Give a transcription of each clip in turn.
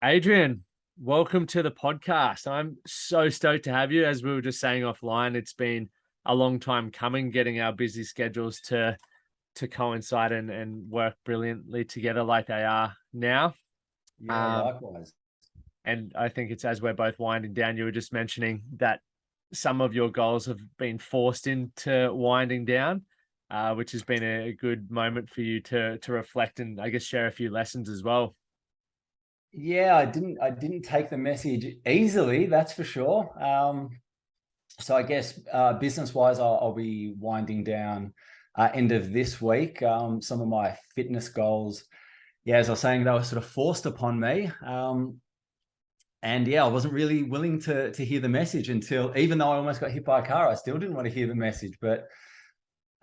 Adrian, welcome to the podcast. I'm so stoked to have you. As we were just saying offline, it's been a long time coming, getting our busy schedules to coincide and work brilliantly together like they are now. Yeah, Um, likewise. and I think it's as we're both winding down, you were just mentioning that some of your goals have been forced into winding down, which has been a good moment for you to reflect and I guess share a few lessons as well. Yeah, I didn't take the message easily, that's for sure. So I guess business-wise, I'll be winding down end of this week. Some of my fitness goals, yeah, as I was saying, they were sort of forced upon me. And yeah, I wasn't really willing to hear the message until, even though I almost got hit by a car, I still didn't want to hear the message. But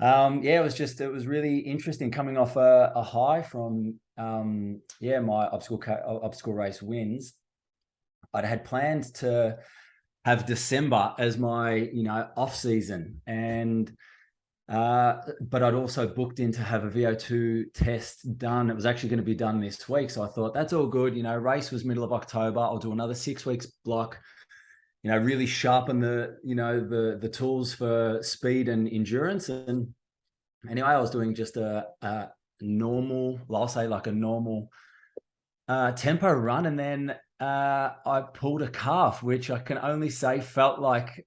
yeah, it was really interesting coming off a high from my obstacle race wins. I'd had planned to have December as my off season, and but I'd also booked in to have a VO2 test done. It was actually going to be done this week, so I thought that's all good. Race was middle of October. I'll do another 6 weeks block. Really sharpen the tools for speed and endurance. And anyway, I was doing just a normal, well, I'll say like a normal tempo run, and then I pulled a calf, which I can only say felt like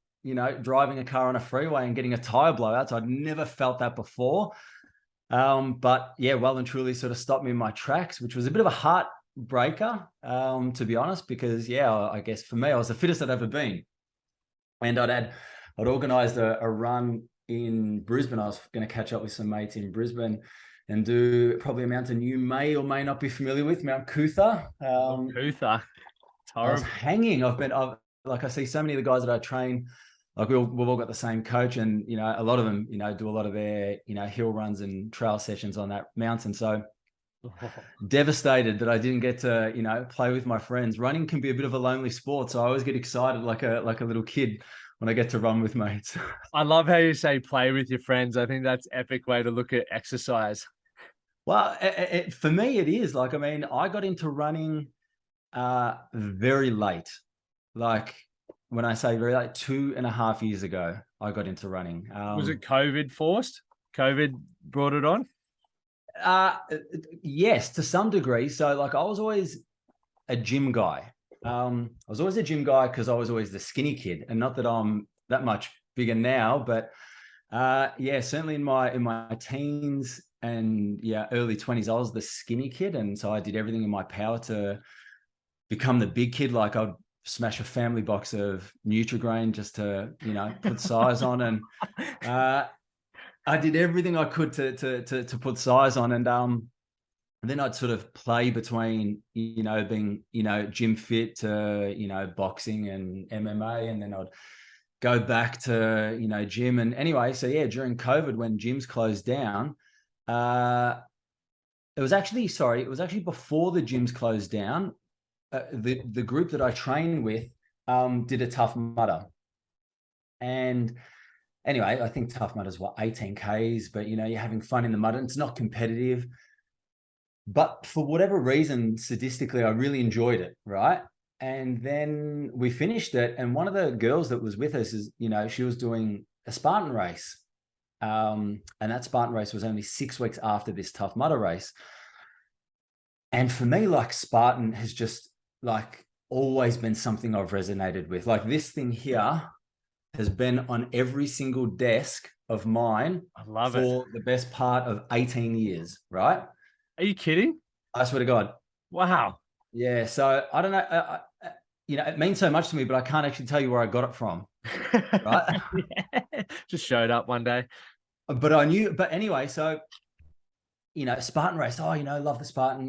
driving a car on a freeway and getting a tire blowout. So I'd never felt that before. But yeah, well and truly sort of stopped me in my tracks, which was a bit of a heartbreaker, to be honest, because yeah, I guess for me, I was the fittest I'd ever been. And I'd organized a run in Brisbane. I was going to catch up with some mates in Brisbane and do probably a mountain you may or may not be familiar with, Mount Cootha. Cootha. It's I was horrible. hanging. Like I see so many of the guys that I train, like we've all got the same coach, and a lot of them do a lot of their hill runs and trail sessions on that mountain. So devastated that I didn't get to play with my friends. Running can be a bit of a lonely sport, so I always get excited like a little kid when I get to run with mates. I love how you say play with your friends. I think that's epic way to look at exercise. Well, for me, it is. Like, I mean, I got into running very late. Like, when I say very late, 2.5 years ago, I got into running. Was it COVID forced? COVID brought it on? Uh, yes, to some degree. So, like, I was always a gym guy. I was always a gym guy because I was always the skinny kid, and not that I'm that much bigger now, but yeah, certainly in my teens and yeah, early 20s, I was the skinny kid, and so I did everything in my power to become the big kid. Like I'd smash a family box of Nutri-Grain just to put size on, and I did everything I could to put size on, and then I'd sort of play between being gym fit to boxing and MMA, and then I'd go back to gym. And anyway, so yeah, during COVID when gyms closed down, uh it was actually before the gyms closed down. The group that I train with did a Tough Mudder, and anyway, I think Tough Mudder's what, 18 Ks, but you're having fun in the mud, and it's not competitive. But for whatever reason, sadistically, I really enjoyed it, right? And then we finished it, and one of the girls that was with us she was doing a Spartan race. And that Spartan race was only 6 weeks after this Tough Mudder race. And for me, like, Spartan has just like always been something I've resonated with. Like, this thing here has been on every single desk of mine I love it. for the best part of 18 years, right? Are you kidding? I swear to God. Wow. Yeah. So I don't know. It means so much to me, but I can't actually tell you where I got it from, right? Yeah. Just showed up one day. But I knew. But anyway, so Spartan race. Oh, love the Spartan.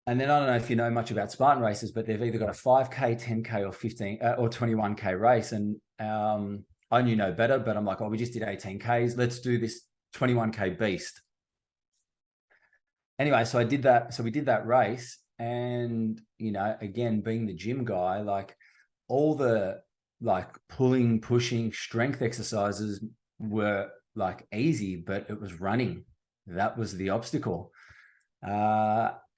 And then I don't know if you know much about Spartan races, but they've either got a 5K, 10K, or 15 or 21K race. And I knew no better, but I'm like, oh, we just did 18Ks. Let's do this 21K beast. Anyway, so I did that. So we did that race, and again, being the gym guy, like all the like pulling, pushing, strength exercises were like easy, but it was running that was the obstacle.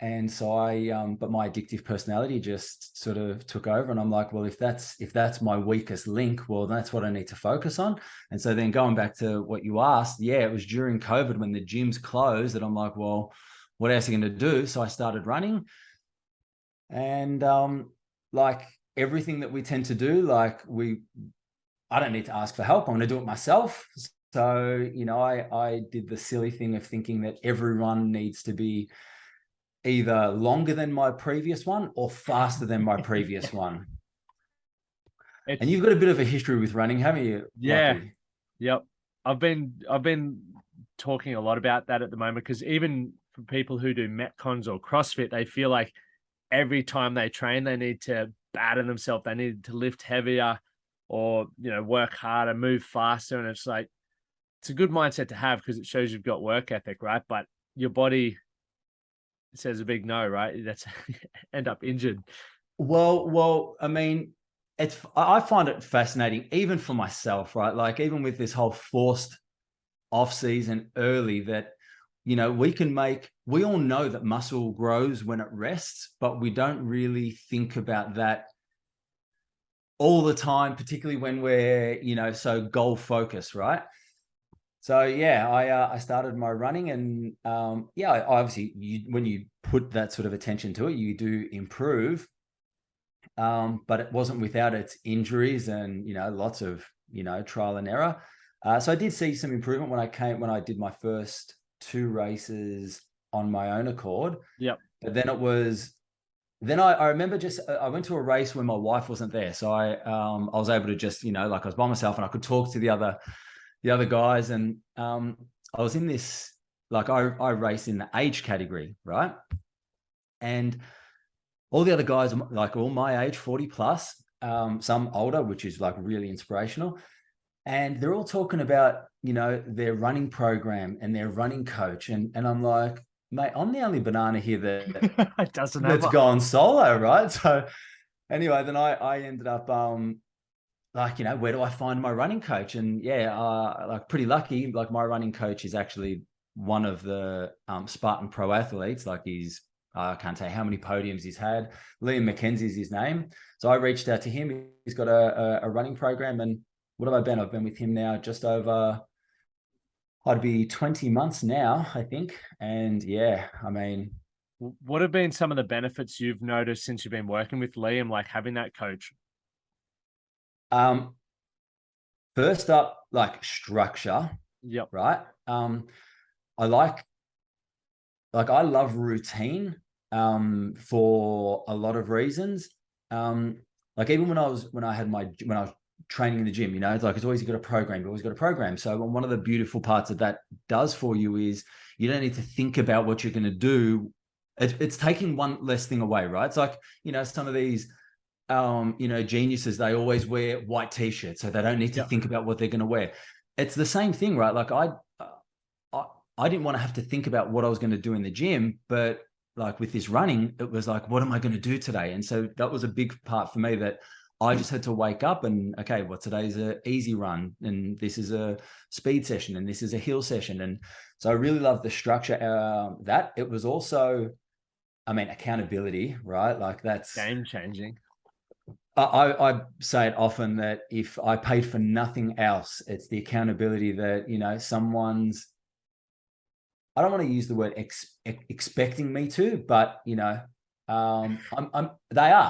And so but my addictive personality just sort of took over, and I'm like, well, if that's my weakest link, well, that's what I need to focus on. And so then going back to what you asked, yeah, it was during COVID when the gyms closed that I'm like, well, what else are you going to do? So I started running, and like everything that we tend to do, I don't need to ask for help. I'm going to do it myself. So, I did the silly thing of thinking that every run needs to be either longer than my previous one or faster than my previous one. And you've got a bit of a history with running, haven't you? Yeah. Lucky? Yep. I've been talking a lot about that at the moment, because even for people who do Metcons or CrossFit, they feel like every time they train, they need to batter themselves. They need to lift heavier or, work harder, move faster. And it's like, it's a good mindset to have because it shows you've got work ethic, right? But your body says a big no, right? That's end up injured. Well, I mean, I find it fascinating, even for myself, right? Like even with this whole forced off season early, that we all know that muscle grows when it rests, but we don't really think about that all the time, particularly when we're so goal focused, right? So yeah, I started my running, and obviously when you put that sort of attention to it, you do improve. But it wasn't without its injuries and lots of trial and error. So I did see some improvement when I did my first 2 races on my own accord. Yep. But then I remember I went to a race when my wife wasn't there, so I was able to just I was by myself and I could talk to the other guys, and I was in this, I race in the age category, right? And all the other guys, like all my age, 40 plus, some older, which is like really inspirational. And they're all talking about, their running program and their running coach. And I'm like, mate, I'm the only banana here that's gone solo, right? So anyway, then I ended up where do I find my running coach? And yeah, pretty lucky. Like my running coach is actually one of the Spartan pro athletes. Like I can't say how many podiums he's had. Liam McKenzie's his name. So I reached out to him. He's got a running program. And what have I been? I've been with him now just over, I'd be 20 months now, I think. And yeah, I mean, what have been some of the benefits you've noticed since you've been working with Liam, like having that coach? First up, like structure. Yep. Right. I love routine for a lot of reasons. Like even when I was training in the gym, it's always got a program, you always got a program. So one of the beautiful parts that does for you is you don't need to think about what you're going to do. It's taking one less thing away, right? It's like, some of these geniuses, they always wear white t-shirts, so they don't need to think about what they're going to wear. It's the same thing, right? Like I didn't want to have to think about what I was going to do in the gym, but like with this running, it was like, what am I going to do today? And so that was a big part for me, that I just had to wake up and, okay, well, today's an easy run, and this is a speed session, and this is a hill session. And so I really love the structure. That it was also, accountability, right? Like that's game changing. I say it often that if I paid for nothing else, it's the accountability that, I don't want to use the word expecting me to, but they are,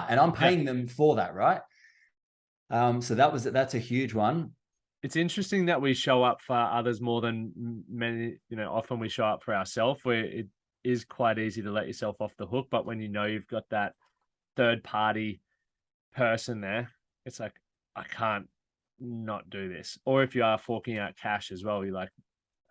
and I'm paying them for that, right? So that's a huge one. It's interesting that we show up for others more than many, often we show up for ourselves, where it is quite easy to let yourself off the hook. But when you've got that third party person there, it's like, I can't not do this. Or if you are forking out cash as well, you're like,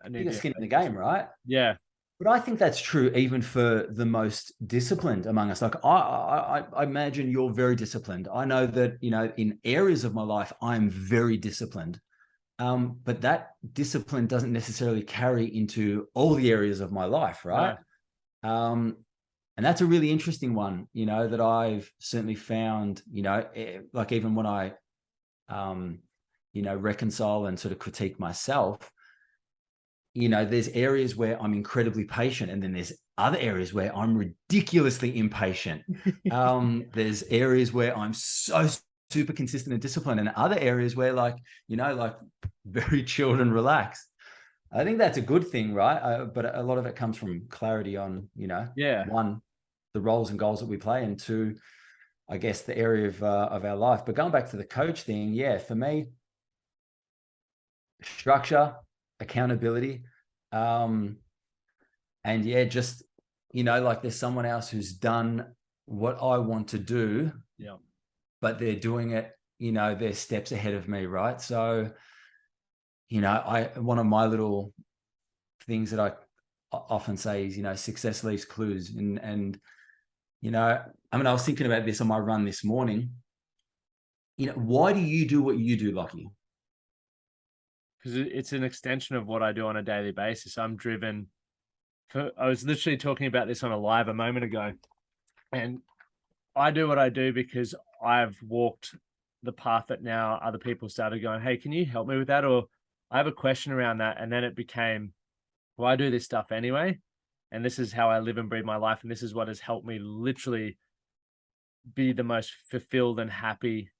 I need to skin in the game, right? Yeah. But I think that's true even for the most disciplined among us. Like I imagine you're very disciplined. I know that, in areas of my life, I'm very disciplined. But that discipline doesn't necessarily carry into all the areas of my life, right? No. And that's a really interesting one, that I've certainly found, like even when I, reconcile and sort of critique myself, there's areas where I'm incredibly patient, and then there's other areas where I'm ridiculously impatient. There's areas where I'm so super consistent and disciplined, and other areas where like very chilled and relaxed. I think that's a good thing, right? But a lot of it comes from clarity on, Yeah. one, the roles and goals that we play, and two, I guess the area of our life. But going back to the coach thing, yeah, for me, structure, accountability, and yeah, just like there's someone else who's done what I want to do, Yeah. but they're doing it, they're steps ahead of me, right? So, one of my little things that I often say is, success leaves clues, and I was thinking about this on my run this morning. Why do you do what you do, Lockie? Because it's an extension of what I do on a daily basis. I'm driven. I was literally talking about this on a live a moment ago, and I do what I do because I've walked the path that now other people started going, hey, can you help me with that? Or I have a question around that. And then it became, well, I do this stuff anyway. And this is how I live and breathe my life. And this is what has helped me literally be the most fulfilled and happy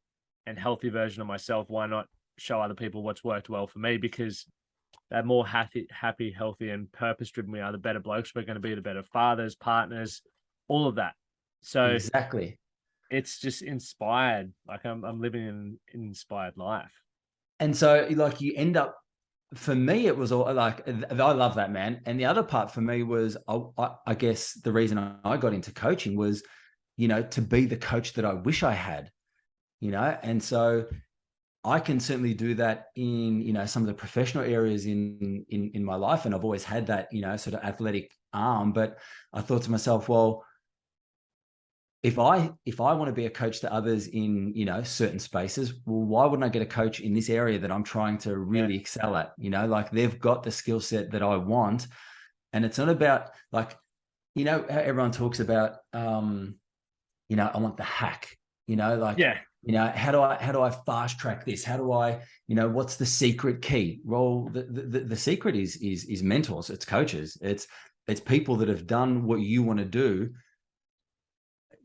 and healthy version of myself. Why not show other people what's worked well for me? Because the more happy, healthy, and purpose-driven we are, the better blokes we're going to be, the better fathers, partners, all of that. So Exactly. it's just inspired. Like I'm living an inspired life. And so like you end up, for me, it was all like, I love that, man. And the other part for me was, I guess the reason I got into coaching was, to be the coach that I wish I had, and so I can certainly do that in, some of the professional areas in my life. And I've always had that, sort of athletic arm, but I thought to myself, well, if I want to be a coach to others in, certain spaces, well, why wouldn't I get a coach in this area that I'm trying to really excel at? Like they've got the skill set that I want. And it's not about like, how everyone talks about, I want the hack, like, how do I fast track this? How do I, what's the secret key? Well, the secret is mentors, it's coaches, it's people that have done what you want to do.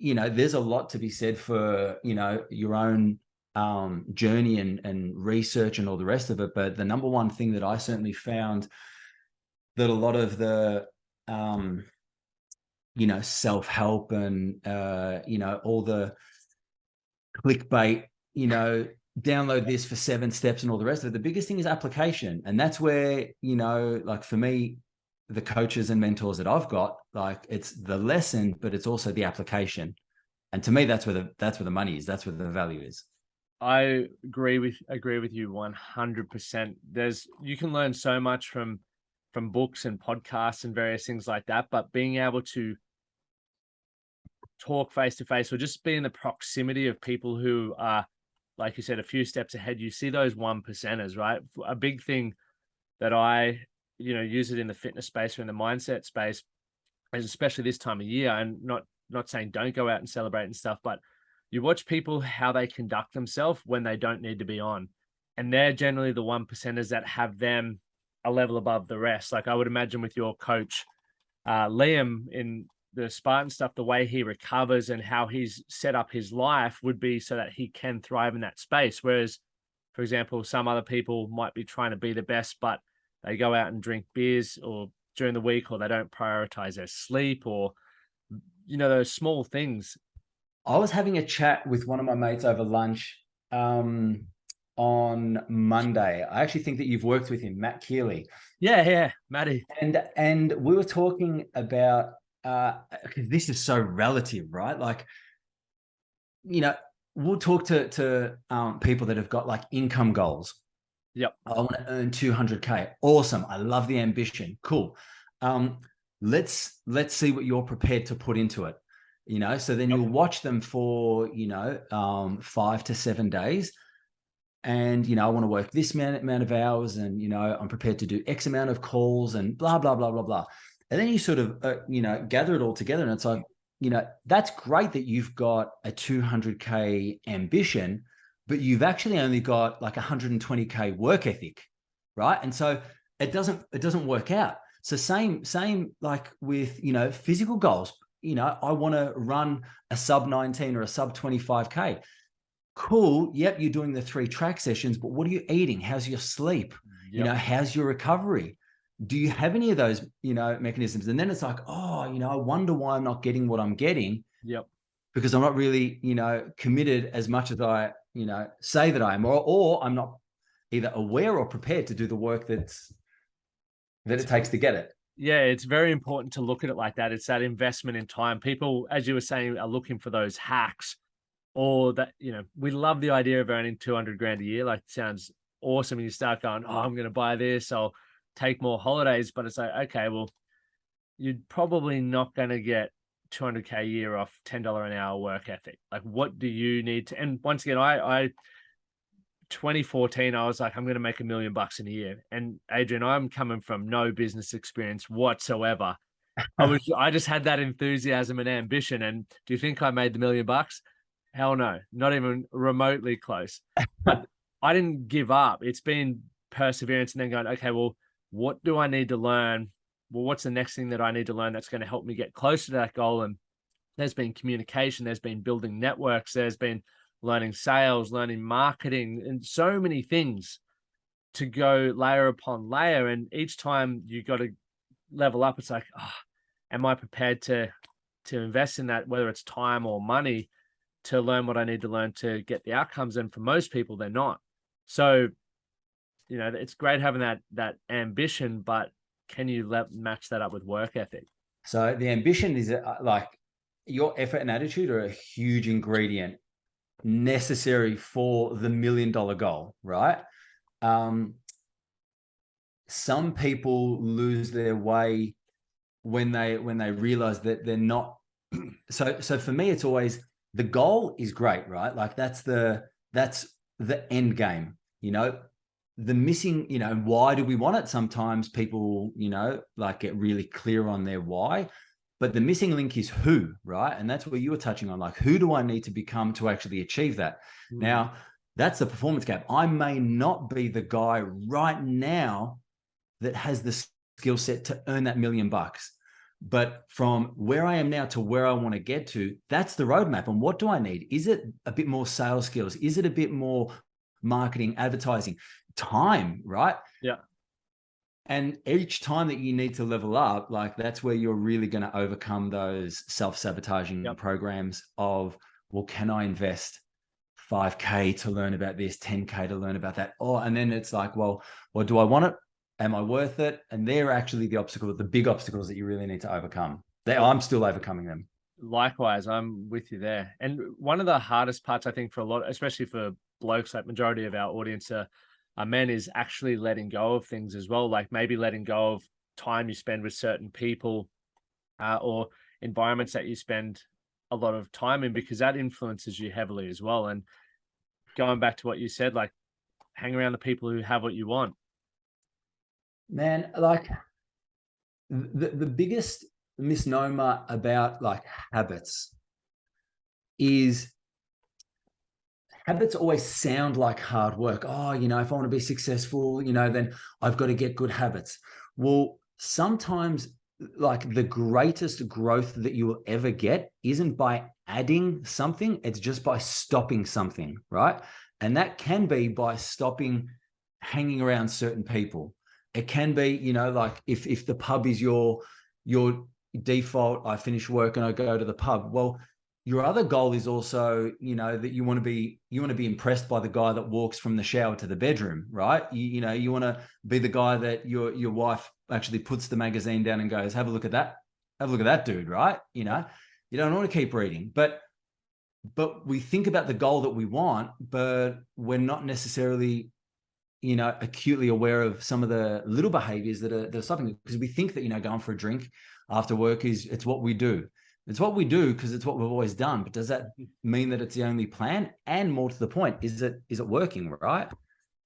There's a lot to be said for, your own journey and research and all the rest of it. But the number one thing that I certainly found that a lot of the, self-help and, all the clickbait, download this for 7 steps and all the rest of it. The biggest thing is application. And that's where, like for me, the coaches and mentors that I've got, like it's the lesson, but it's also the application. And to me, that's where the money is. That's where the value is. I agree with you 100%. You can learn so much from books and podcasts and various things like that, but being able to talk face to face or just be in the proximity of people who are, like you said, a few steps ahead, you see those 1%ers, right? A big thing that I, use it in the fitness space or in the mindset space, and especially this time of year, and not saying don't go out and celebrate and stuff, but you watch people, how they conduct themselves when they don't need to be on. And they're generally the 1%ers that have them a level above the rest. Like I would imagine with your coach, Liam, in the Spartan stuff, the way he recovers and how he's set up his life would be so that he can thrive in that space. Whereas, for example, some other people might be trying to be the best, but they go out and drink beers or during the week, or they don't prioritize their sleep, or, those small things. I was having a chat with one of my mates over lunch on Monday. I actually think that you've worked with him, Matt Keeley. Yeah, Matty. And we were talking about, this is so relative, right? Like, we'll talk to people that have got like income goals. Yep. I want to earn 200K. Awesome. I love the ambition. Cool. Let's see what you're prepared to put into it. So then you'll watch them for, 5 to 7 days. And, I want to work this amount of hours, and, I'm prepared to do X amount of calls and blah, blah, blah, blah, blah. And then you sort of, gather it all together. And it's like, that's great that you've got a 200K ambition, but you've actually only got like 120K work ethic, right? And so it doesn't work out. So same like with, physical goals. I want to run a sub 19 or a sub 25K. Cool. Yep. You're doing the 3 track sessions, but what are you eating? How's your sleep? Yep. How's your recovery? Do you have any of those, mechanisms? And then it's like, oh, I wonder why I'm not getting what I'm getting. Yep. Because I'm not really, committed as much as I, say that I am, or I'm not either aware or prepared to do the work that it takes to get it. Yeah, it's very important to look at it like that. It's that investment in time. People, as you were saying, are looking for those hacks, or that, we love the idea of earning 200 grand a year. Like, it sounds awesome. And you start going, oh, I'm going to buy this, I'll take more holidays. But it's like, okay, well, you're probably not going to get 200K a year off $10 an hour work ethic. Like, what do you need to, and once again, I 2014, I was like, I'm going to make $1 million in a year. And Adrian, I'm coming from no business experience whatsoever. I just had that enthusiasm and ambition. And do you think I made the $1 million? Hell no, not even remotely close. But I didn't give up. It's been perseverance and then going, okay, well, what do I need to learn? Well, what's the next thing that I need to learn that's going to help me get closer to that goal? And there's been communication, there's been building networks, there's been learning sales, learning marketing, and so many things to go layer upon layer. And each time you got to level up, it's like, oh, am I prepared to invest in that, whether it's time or money, to learn what I need to learn to get the outcomes? And for most people, they're not. So, it's great having that ambition, but can you match that up with work ethic? So the ambition is like your effort and attitude are a huge ingredient necessary for the $1 million goal, right? Some people lose their way when they realize that they're not. So for me, it's always, the goal is great, right? Like that's the end game, the missing, why do we want it? Sometimes people, like get really clear on their why, but the missing link is who, right? And that's what you were touching on. Like, who do I need to become to actually achieve that? Now, that's the performance gap. I may not be the guy right now that has the skill set to earn that $1 million, but from where I am now to where I want to get to, that's the roadmap. And what do I need? Is it a bit more sales skills? Is it a bit more marketing, advertising, time, right? Yeah. And each time that you need to level up, like that's where you're really going to overcome those self-sabotaging programs of, well, can I invest 5K to learn about this, 10K to learn about that? And then it's like, well, do I want it? Am I worth it? And they're actually the big obstacles that you really need to overcome. I'm still overcoming them. Likewise, I'm with you there. And one of the hardest parts, I think, for a lot, especially for blokes, like majority of our audience are men, is actually letting go of things as well. Like maybe letting go of time you spend with certain people or environments that you spend a lot of time in, because that influences you heavily as well. And going back to what you said, like hang around the people who have what you want. Man, like the biggest misnomer about like habits is habits always sound like hard work. Oh, if I want to be successful, then I've got to get good habits. Well, sometimes like the greatest growth that you will ever get isn't by adding something, it's just by stopping something, right? And that can be by stopping hanging around certain people. It can be, like if the pub is your default, I finish work and I go to the pub. Well, your other goal is also, that you want to be impressed by the guy that walks from the shower to the bedroom, right? You want to be the guy that your wife actually puts the magazine down and goes, have a look at that dude, right? You don't want to keep reading, but we think about the goal that we want, but we're not necessarily, acutely aware of some of the little behaviors that are stopping it, because we think that, going for a drink after work it's what we do. It's what we do because it's what we've always done. But does that mean that it's the only plan? And more to the point, is it working, right?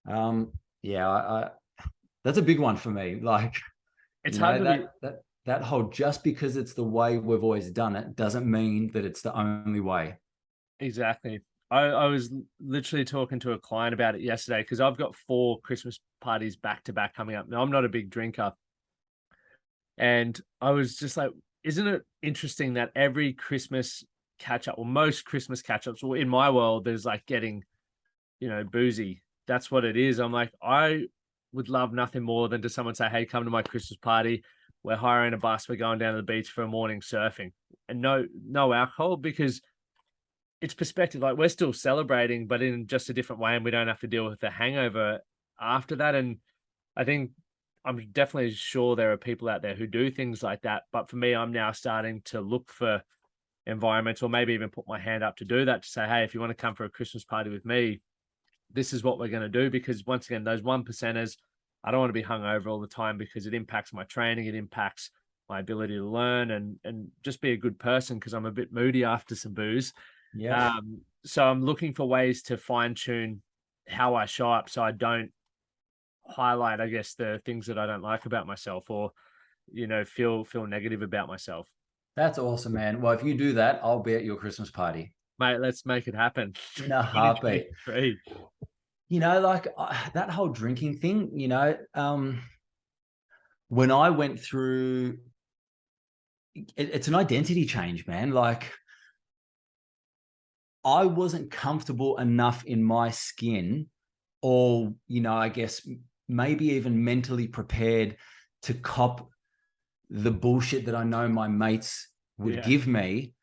That's a big one for me. Like, it's hard to that whole, just because it's the way we've always done it doesn't mean that it's the only way. Exactly. I was literally talking to a client about it yesterday, because I've got 4 Christmas parties back to back coming up. Now, I'm not a big drinker, And I was just like, isn't it interesting that every Christmas catch up, or most Christmas catch ups, well, in my world, there's like getting, boozy. That's what it is. I'm like, I would love nothing more than to someone say, hey, come to my Christmas party. We're hiring a bus. We're going down to the beach for a morning surfing, and no alcohol, because it's perspective. Like, we're still celebrating, but in just a different way, and we don't have to deal with the hangover after that. And I think I'm definitely sure there are people out there who do things like that. But for me, I'm now starting to look for environments, or maybe even put my hand up to do that, to say, hey, if you want to come for a Christmas party with me, this is what we're going to do. Because once again, those one percenters, I don't want to be hungover all the time, because it impacts my training, it impacts my ability to learn and just be a good person, because I'm a bit moody after some booze. Yeah. So I'm looking for ways to fine tune how I show up, so I don't highlight, I guess, the things that I don't like about myself, or feel negative about myself. That's awesome, man. Well, if you do that, I'll be at your Christmas party Mate, let's make it happen. in a heartbeat. 2023. Like that whole drinking thing, when I went through, it's an identity change, man. Like, I wasn't comfortable enough in my skin, or, I guess maybe even mentally prepared to cop the bullshit that I know my mates would give me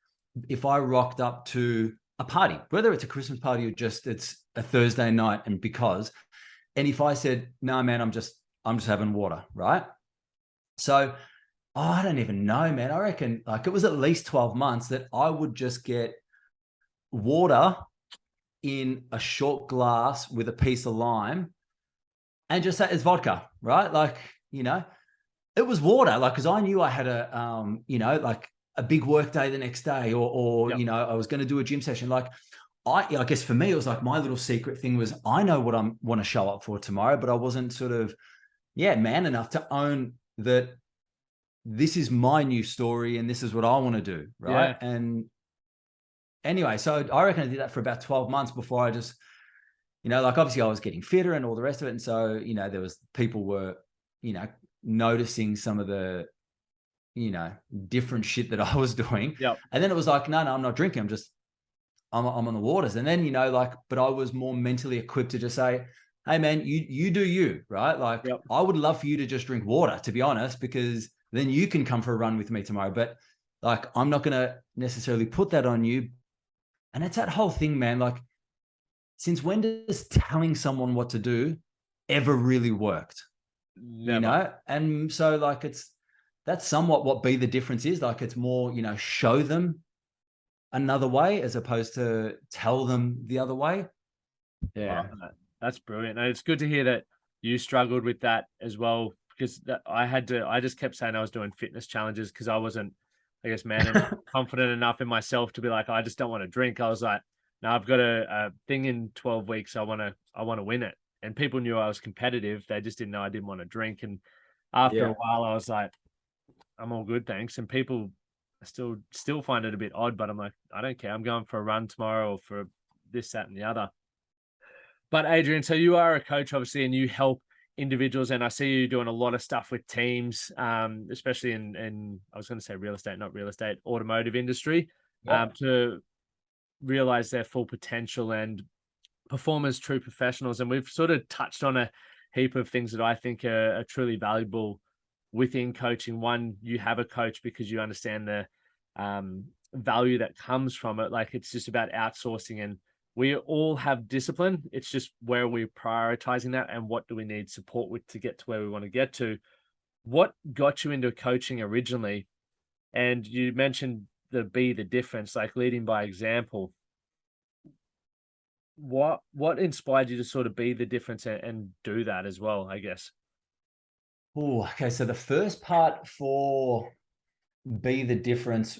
if I rocked up to a party, whether it's a Christmas party or just it's a Thursday night. And if I said, no, man, I'm just having water, right? So I don't even know, man. I reckon like it was at least 12 months that I would just get water in a short glass with a piece of lime and just say it's vodka, right? Like, it was water, like, because I knew I had like a big work day the next day, or Yep. I was going to do a gym session. Like, I guess for me, it was like my little secret thing was I know what I want to show up for tomorrow, but I wasn't sort of, man enough to own that this is my new story and this is what I want to do, right? Yeah. And anyway, so I reckon I did that for about 12 months before I just, like obviously I was getting fitter and all the rest of it. And so, there was people were, noticing some of the, different shit that I was doing. Yep. And then it was like, no, I'm not drinking. I'm on the waters. And then, but I was more mentally equipped to just say, hey man, you do you, right? Like, Yep. I would love for you to just drink water, to be honest, because then you can come for a run with me tomorrow. But like, I'm not going to necessarily put that on you. And it's that whole thing, man. Like, since when does telling someone what to do ever really worked? Never. And so like that's somewhat what Be the Difference is. Like, it's more, show them another way as opposed to tell them the other way. Yeah. That's brilliant. And it's good to hear that you struggled with that as well, because I just kept saying I was doing fitness challenges because I wasn't, I guess, man, enough, confident enough in myself to be like, I just don't want to drink. I was like, no, I've got a thing in 12 weeks. I want to win it. And people knew I was competitive. They just didn't know I didn't want to drink. And after a while, I was like, I'm all good, thanks. And people still find it a bit odd, but I'm like, I don't care. I'm going for a run tomorrow, or for this, that, and the other. But Adrian, so you are a coach, obviously, and you help individuals, and I see you doing a lot of stuff with teams, especially in I was going to say real estate, not real estate, automotive industry, to realize their full potential and perform as true professionals. And we've sort of touched on a heap of things that I think are truly valuable within coaching. One, you have a coach because you understand the value that comes from it. Like, it's just about outsourcing, and we all have discipline. It's just where we're prioritizing that and what do we need support with to get to where we want to get to. What got you into coaching originally? And you mentioned Be the Difference, like leading by example. What inspired you to sort of be the difference and do that as well, I guess? Oh, okay. So the first part for Be the Difference,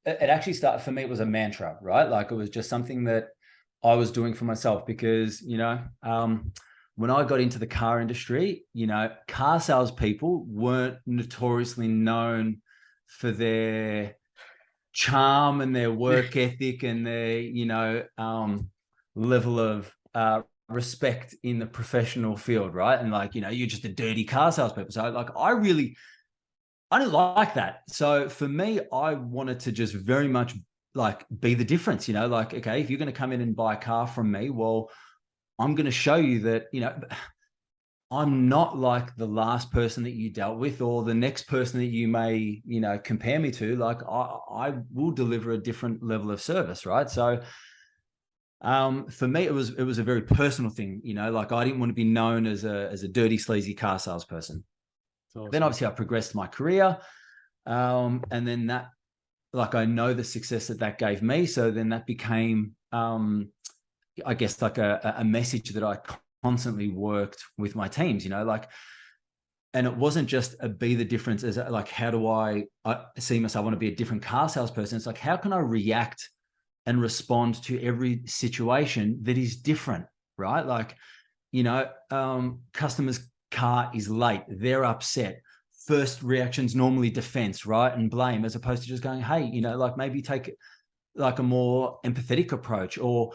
it actually started for me. It was a mantra, right? Like, it was just something that I was doing for myself because, when I got into the car industry, car salespeople weren't notoriously known for their charm and their work ethic and their, level of respect in the professional field, right? And like, you're just a dirty car salesperson. So like, I really I didn't like that. So for me, I wanted to just very much like be the difference, like, okay, if you're going to come in and buy a car from me, well, I'm going to show you that, I'm not like the last person that you dealt with or the next person that you may, compare me to. Like I will deliver a different level of service, right? So for me, it was a very personal thing, like I didn't want to be known as a dirty, sleazy car salesperson. Awesome. Then obviously I progressed my career. And then that, like, I know the success that gave me. So then that became, I guess, like a message that I constantly worked with my teams, like, and it wasn't just a be the difference as like, how do I see myself? I want to be a different car salesperson. It's like, how can I react and respond to every situation that is different, right? Like, customer's car is late, they're upset. First reaction's normally defense, right? And blame, as opposed to just going, hey, like maybe take like a more empathetic approach, or,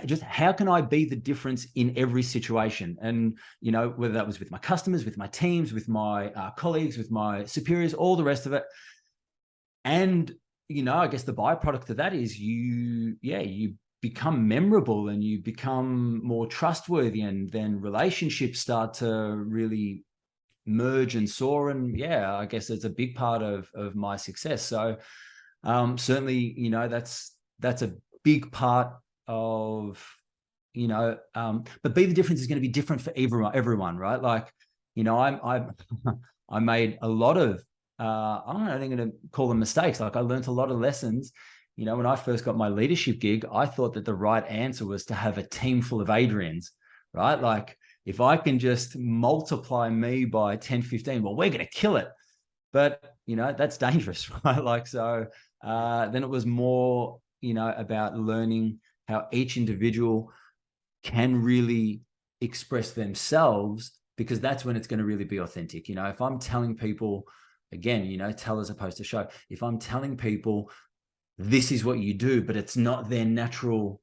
just how can I be the difference in every situation? And, whether that was with my customers, with my teams, with my colleagues, with my superiors, all the rest of it. And, I guess the byproduct of that is you become memorable and you become more trustworthy, and then relationships start to really merge and soar. And yeah, I guess it's a big part of my success. So certainly, that's a big part of, but be the difference is going to be different for everyone, right? Like, I made a lot of, I'm not even going to call them mistakes. Like, I learned a lot of lessons. When I first got my leadership gig, I thought that the right answer was to have a team full of Adrians, right? Like, if I can just multiply me by 10, 15, well, we're going to kill it. But, that's dangerous, right? Like, so then it was more, about learning how each individual can really express themselves, because that's when it's going to really be authentic. If I'm telling people, again, tell as opposed to show, if I'm telling people this is what you do, but it's not their natural,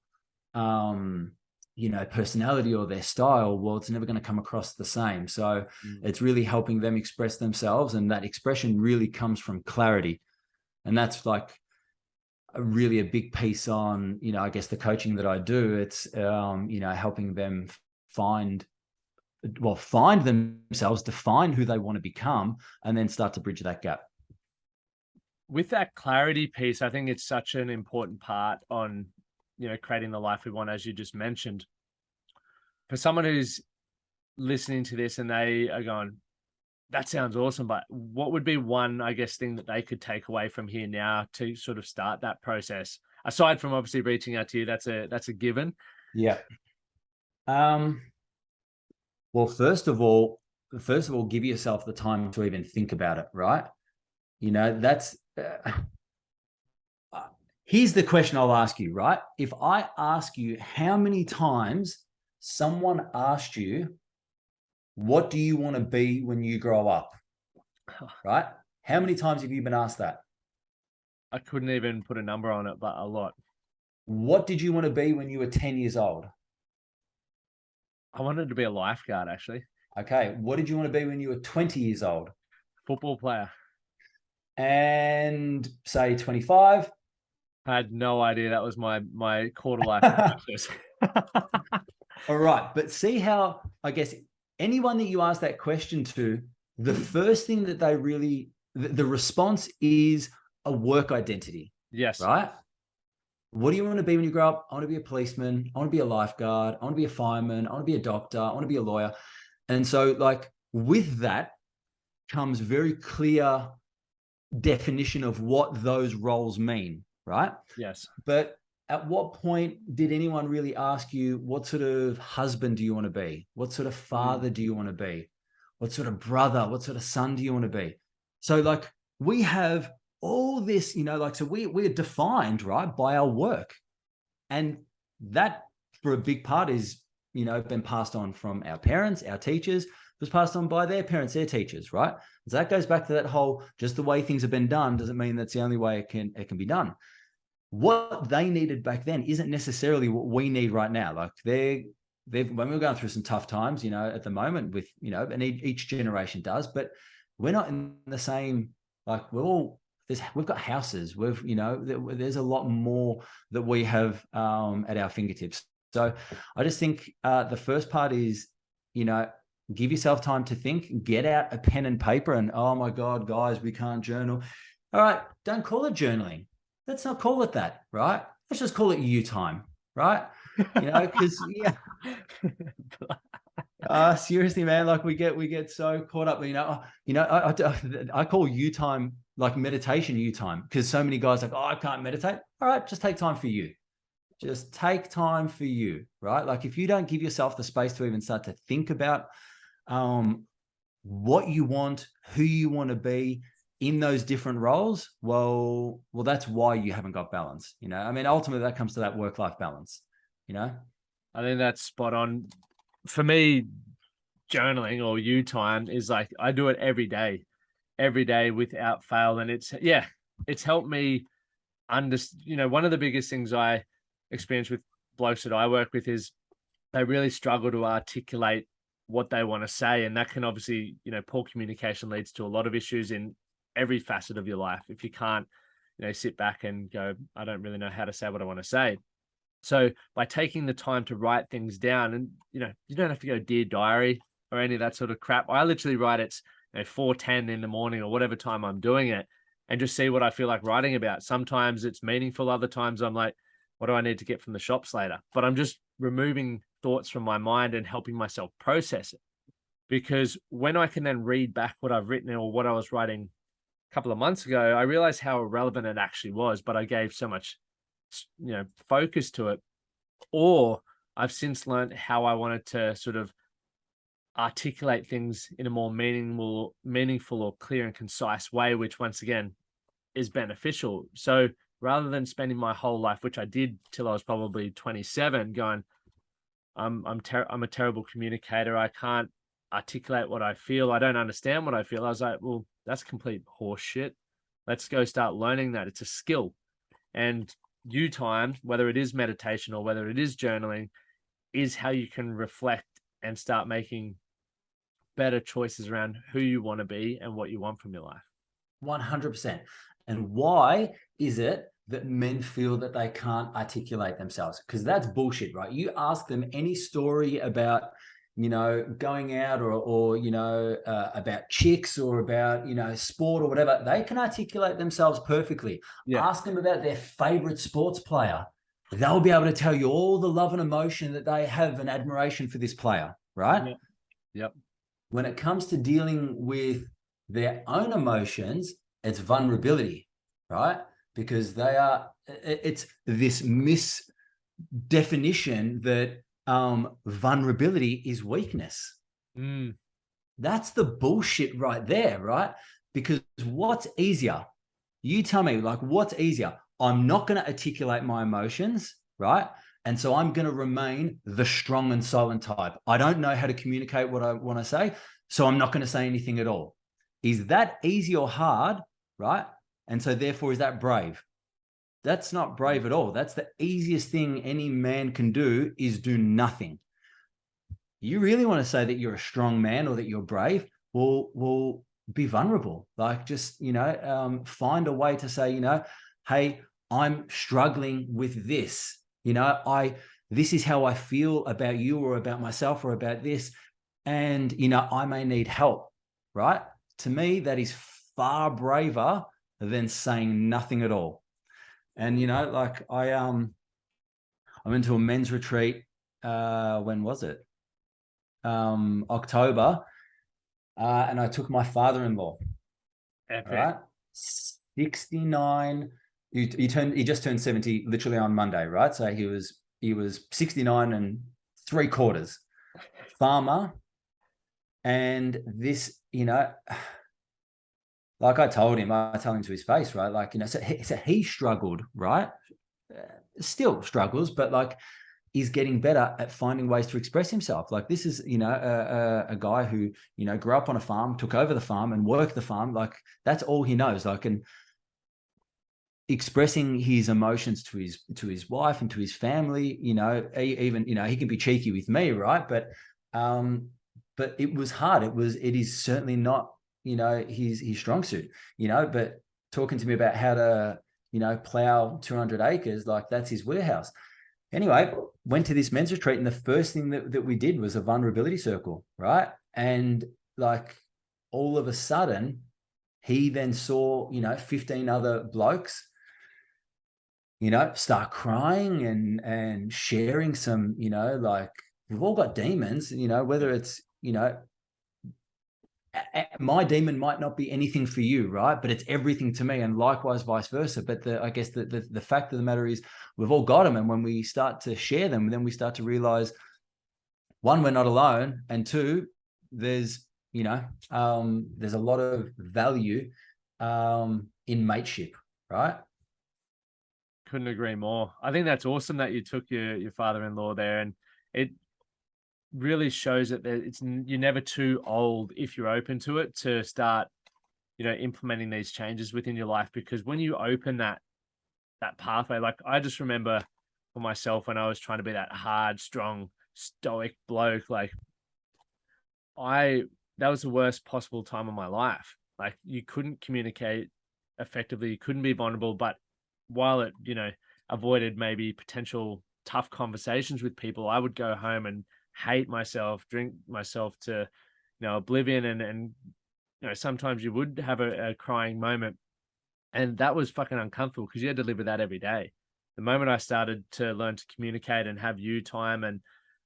personality or their style, well, it's never going to come across the same. So it's really helping them express themselves. And that expression really comes from clarity. And that's like really a big piece on, I guess the coaching that I do. It's, helping them find themselves, define who they want to become, and then start to bridge that gap. With that clarity piece, I think it's such an important part on, creating the life we want, as you just mentioned. For someone who's listening to this and they are going, that sounds awesome, but what would be one, I guess, thing that they could take away from here now to sort of start that process? Aside from obviously reaching out to you, that's a given. Yeah. Well, first of all, give yourself the time to even think about it, right? That's here's the question I'll ask you, right? If I ask you how many times someone asked you, what do you want to be when you grow up? Right? How many times have you been asked that? I couldn't even put a number on it, but a lot. What did you want to be when you were 10 years old? I wanted to be a lifeguard, actually. Okay. What did you want to be when you were 20 years old? Football player. And say 25? I had no idea that was my quarter life crisis. All right. But see how, I guess, anyone that you ask that question to, the first thing that they really, the response is a work identity. Yes. Right? What do you want to be when you grow up? I want to be a policeman. I want to be a lifeguard. I want to be a fireman. I want to be a doctor. I want to be a lawyer. And so, like, with that comes very clear definition of what those roles mean, right? Yes. But at what point did anyone really ask you, what sort of husband do you want to be? What sort of father do you want to be? What sort of brother? What sort of son do you want to be? So, like, we have all this, so we're defined, right, by our work. And that, for a big part, is, been passed on from our parents, our teachers, was passed on by their parents, their teachers, right? So that goes back to that whole, just the way things have been done doesn't mean that's the only way it can be done. What they needed back then isn't necessarily what we need right now. Like, they've when we're going through some tough times, at the moment with, and each generation does, but we're not in the same Like we've got houses. There's a lot more that we have at our fingertips. So I just think the first part is, give yourself time to think, get out a pen and paper, and oh my God, guys, we can't journal. All right, don't call it journaling. Let's not call it that, right? Let's just call it you time, right? Because seriously, man, like we get so caught up. I call you time like meditation you time, because so many guys are like, oh, I can't meditate. All right, just take time for you. Just take time for you, right? Like if you don't give yourself the space to even start to think about what you want, who you want to be in those different roles, well, that's why you haven't got balance. I mean, ultimately that comes to that work-life balance. I think that's spot on. For me, journaling or you time is like, I do it every day without fail. And it's helped me understand, one of the biggest things I experience with blokes that I work with is they really struggle to articulate what they want to say. And that can obviously, poor communication leads to a lot of issues in every facet of your life. If you can't, sit back and go, I don't really know how to say what I want to say. So by taking the time to write things down, and, you don't have to go Dear Diary or any of that sort of crap. I literally write it 4:10 in the morning or whatever time I'm doing it, and just see what I feel like writing about. Sometimes it's meaningful. Other times I'm like, what do I need to get from the shops later? But I'm just removing thoughts from my mind and helping myself process it. Because when I can then read back what I've written or what I was writing a couple of months ago, I realized how irrelevant it actually was, but I gave so much, focus to it. Or I've since learned how I wanted to sort of articulate things in a more meaningful or clear and concise way, which once again is beneficial. So rather than spending my whole life, which I did till I was probably 27, going, I'm a terrible communicator. I can't articulate what I feel. I don't understand what I feel. I was like, well, that's complete horse shit. Let's go start learning that. It's a skill. And you time, whether it is meditation or whether it is journaling, is how you can reflect and start making better choices around who you want to be and what you want from your life. 100%. And why is it that men feel that they can't articulate themselves? Because that's bullshit, right? You ask them any story about, going out or about chicks or about, sport or whatever, they can articulate themselves perfectly. Yeah. Ask them about their favorite sports player. They'll be able to tell you all the love and emotion that they have and admiration for this player, right? Yep. When it comes to dealing with their own emotions, it's vulnerability, right? Because it's this misdefinition that vulnerability is weakness. That's the bullshit right there, right? Because what's easier? You tell me, like, what's easier? I'm not going to articulate my emotions, right? And so I'm going to remain the strong and silent type. I don't know how to communicate what I want to say, so I'm not going to say anything at all. Is that easy or hard, right? And so therefore, is that brave? That's not brave at all. That's the easiest thing any man can do, is do nothing. You really want to say that you're a strong man or that you're brave? Well, be vulnerable. Like, just, find a way to say, hey, I'm struggling with this. This is how I feel about you or about myself or about this. And, I may need help, right? To me, that is far braver than saying nothing at all. And, like I went to a men's retreat. When was it? October. And I took my father-in-law. Epic. Right? 69. He just turned 70 literally on Monday, right? So he was 69 and 3/4. Farmer. And this, like I tell him to his face, right? Like, so he struggled, right? Still struggles, but like, is getting better at finding ways to express himself. Like, this is, a guy who, grew up on a farm, took over the farm and worked the farm. Like, that's all he knows. Like, and expressing his emotions to his wife and to his family, even, he can be cheeky with me, right? But it was hard. It is certainly not his strong suit, but talking to me about how to, plow 200 acres, like that's his warehouse. Anyway, went to this men's retreat, and the first thing that we did was a vulnerability circle, right? And like all of a sudden, he then saw, 15 other blokes, start crying and sharing some, like we've all got demons, whether it's, my demon might not be anything for you, right? But it's everything to me, and likewise, vice versa. But I guess the fact of the matter is, we've all got them, and when we start to share them, then we start to realize, one, we're not alone, and two, there's there's a lot of value in mateship, right? Couldn't agree more. I think that's awesome that you took your father-in-law there, and it really shows that you're never too old if you're open to it to start, implementing these changes within your life. Because when you open that pathway, like I just remember for myself when I was trying to be that hard, strong, stoic bloke, like that was the worst possible time of my life. Like you couldn't communicate effectively, you couldn't be vulnerable, but while it, avoided maybe potential tough conversations with people, I would go home and hate myself, drink myself to, oblivion. And sometimes you would have a crying moment. And that was fucking uncomfortable because you had to live with that every day. The moment I started to learn to communicate and have you time and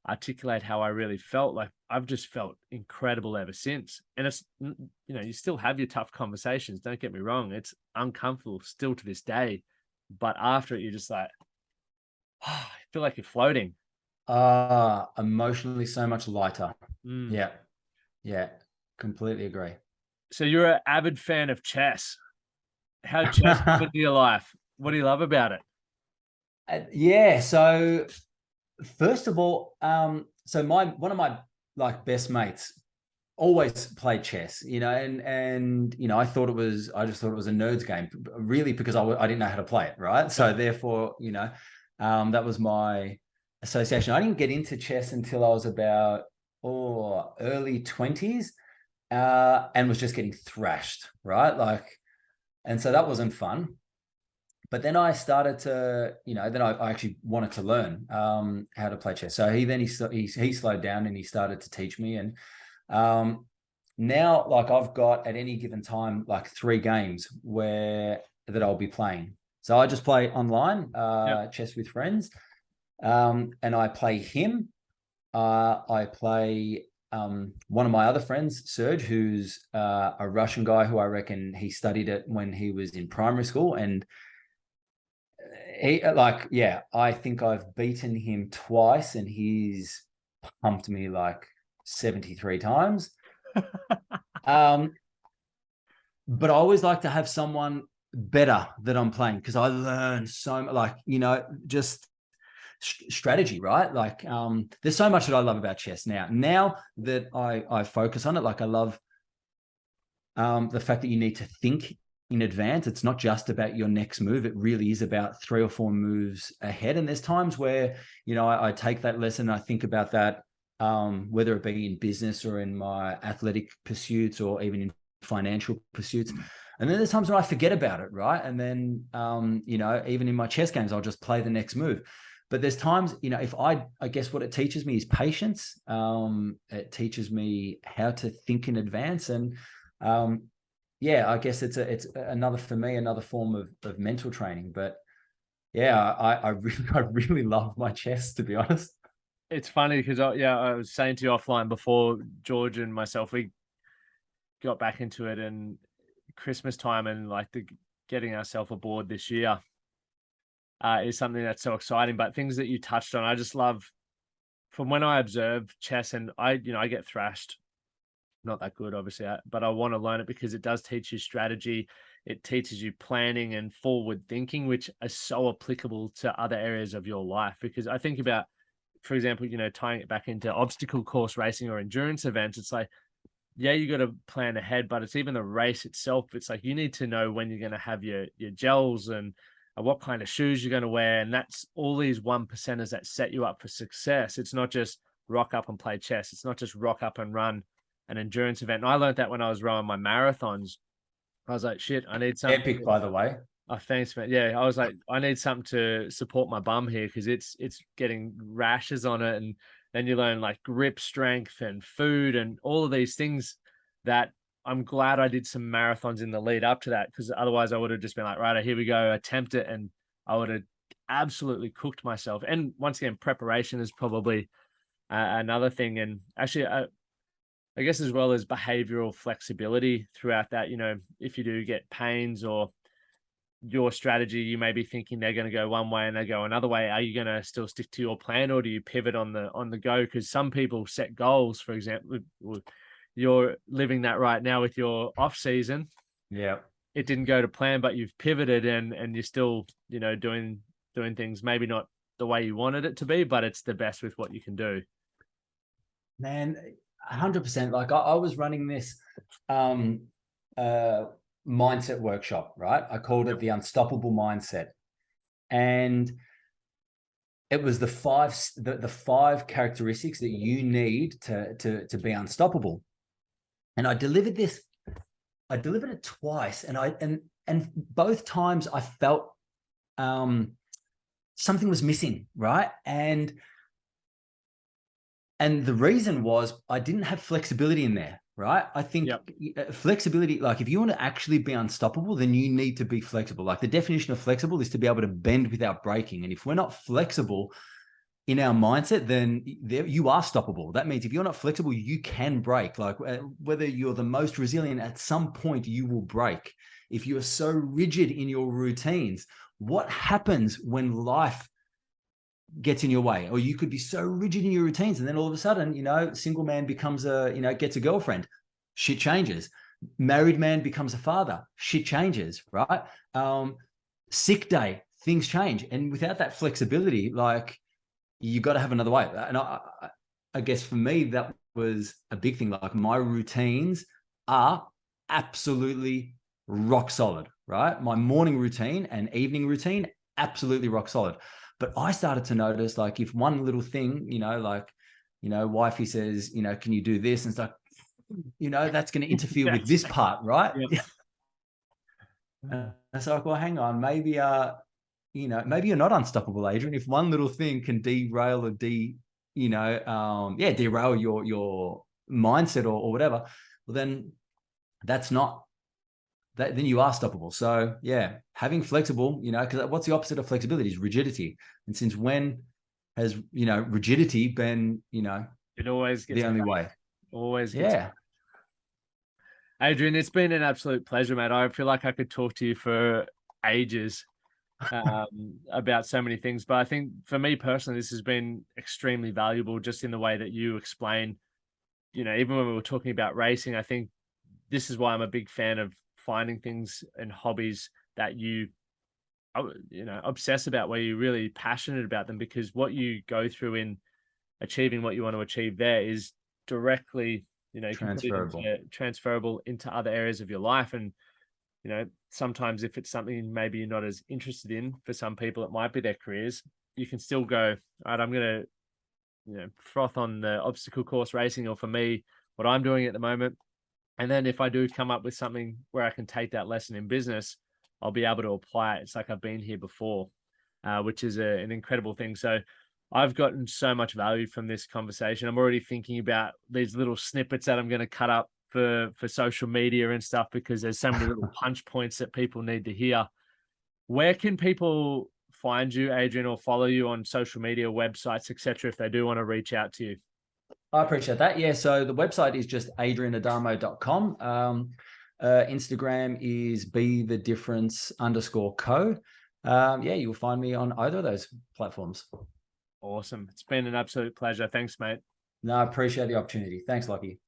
articulate how I really felt, like I've just felt incredible ever since. And it's, you still have your tough conversations. Don't get me wrong. It's uncomfortable still to this day. But after it, you're just like, I feel like you're floating. Emotionally so much lighter. Mm. Yeah, completely agree. So you're an avid fan of chess. How chess come into your life? What do you love about it? So first of all, so one of my like best mates always played chess, and I just thought it was a nerd's game, really, because I didn't know how to play it, right? So therefore, that was my association. I didn't get into chess until I was about early 20s, and was just getting thrashed, right? Like, and so that wasn't fun. But then I started to, then I actually wanted to learn how to play chess. So he slowed down and he started to teach me. And now, like, I've got at any given time like 3 games that I'll be playing. So I just play online chess with friends, and I play him. I play one of my other friends, Serge, who's a Russian guy who I reckon he studied it when he was in primary school, and I think I've beaten him twice, and he's pumped me like 73 times. But I always like to have someone better that I'm playing, because I learn so much, like, just strategy, right? Like, there's so much that I love about chess now that I focus on it. Like, I love the fact that you need to think in advance. It's not just about your next move. It really is about 3 or 4 moves ahead. And there's times where, I take that lesson and I think about that, whether it be in business or in my athletic pursuits or even in financial pursuits. And then there's times when I forget about it, right? And then, even in my chess games, I'll just play the next move. But there's times, if I guess what it teaches me is patience. It teaches me how to think in advance. And I guess it's another form of mental training. But I really love my chess, to be honest. It's funny because I was saying to you offline before, George and myself, we got back into it, and Christmas time and like getting ourselves aboard this year is something that's so exciting. But things that you touched on, I just love from when I observe chess, and I get thrashed. Not that good, obviously, but I want to learn it because it does teach you strategy. It teaches you planning and forward thinking, which are so applicable to other areas of your life. Because I think about, for example, tying it back into obstacle course racing or endurance events, it's like, yeah, you got to plan ahead, but it's even the race itself. It's like, you need to know when you're going to have your gels and what kind of shoes you're going to wear. And that's all these 1%ers that set you up for success. It's not just rock up and play chess. It's not just rock up and run an endurance event. And I learned that when I was running my marathons. I was like, shit, I need something. Epic, by the way. Oh, thanks, man. Yeah, I was like, I need something to support my bum here because it's getting rashes on it. And then you learn like grip strength and food and all of these things that I'm glad I did some marathons in the lead up to that, because otherwise I would have just been like, right, here we go, attempt it. And I would have absolutely cooked myself. And once again, preparation is probably another thing. And actually, I guess as well as behavioral flexibility throughout that, if you do get pains or your strategy, you may be thinking they're going to go one way and they go another way. Are you going to still stick to your plan, or do you pivot on the go? Because some people set goals, for example, you're living that right now with your off season. Yeah. It didn't go to plan, but you've pivoted and you're still, doing things maybe not the way you wanted it to be, but it's the best with what you can do. Man, 100%. Like I was running this mindset workshop, right? I called it the Unstoppable Mindset. And it was the five characteristics that you need to be unstoppable. And I delivered it twice. And both times I felt something was missing, right? And the reason was I didn't have flexibility in there, right? I think flexibility, like if you want to actually be unstoppable, then you need to be flexible. Like the definition of flexible is to be able to bend without breaking. And if we're not flexible in our mindset, then you are stoppable. That means if you're not flexible, you can break. Like whether you're the most resilient, at some point you will break. If you are so rigid in your routines, what happens when life gets in your way? Or you could be so rigid in your routines, and then all of a sudden, single man becomes gets a girlfriend, shit changes. Married man becomes a father, shit changes, right? Sick day, things change. And without that flexibility, like you got to have another way. And I guess for me, that was a big thing. Like my routines are absolutely rock solid, right? My morning routine and evening routine, absolutely rock solid. But I started to notice, like, if one little thing, wifey says, can you do this? And it's like, that's going to interfere with this part, right? Yeah. It's like, well, hang on, maybe, maybe you're not unstoppable, Adrian. If one little thing can derail or derail your mindset or whatever, well, then that's not that. Then you are stoppable. So yeah, having flexible, because what's the opposite of flexibility is rigidity. And since when has rigidity been it always gets the only way? Always gets Adrian, it's been an absolute pleasure, mate. I feel like I could talk to you for ages about so many things, but I think for me personally, this has been extremely valuable just in the way that you explain, even when we were talking about racing. I think this is why I'm a big fan of finding things and hobbies that you obsess about, where you're really passionate about them, because what you go through in achieving what you want to achieve there is directly, transferable into other areas of your life. And sometimes if it's something maybe you're not as interested in, for some people it might be their careers, you can still go, all right, I'm going to froth on the obstacle course racing, or for me, what I'm doing at the moment. And then if I do come up with something where I can take that lesson in business, I'll be able to apply it. It's like I've been here before, which is an incredible thing. So I've gotten so much value from this conversation. I'm already thinking about these little snippets that I'm going to cut up for social media and stuff, because there's so many little punch points that people need to hear. Where can people find you, Adrian, or follow you on social media, websites, etc., if they do want to reach out to you? I appreciate that. Yeah. So the website is just adrianaddamo.com. Instagram is BeTheDifference_co. You'll find me on either of those platforms. Awesome. It's been an absolute pleasure. Thanks, mate. No, I appreciate the opportunity. Thanks, Lachie.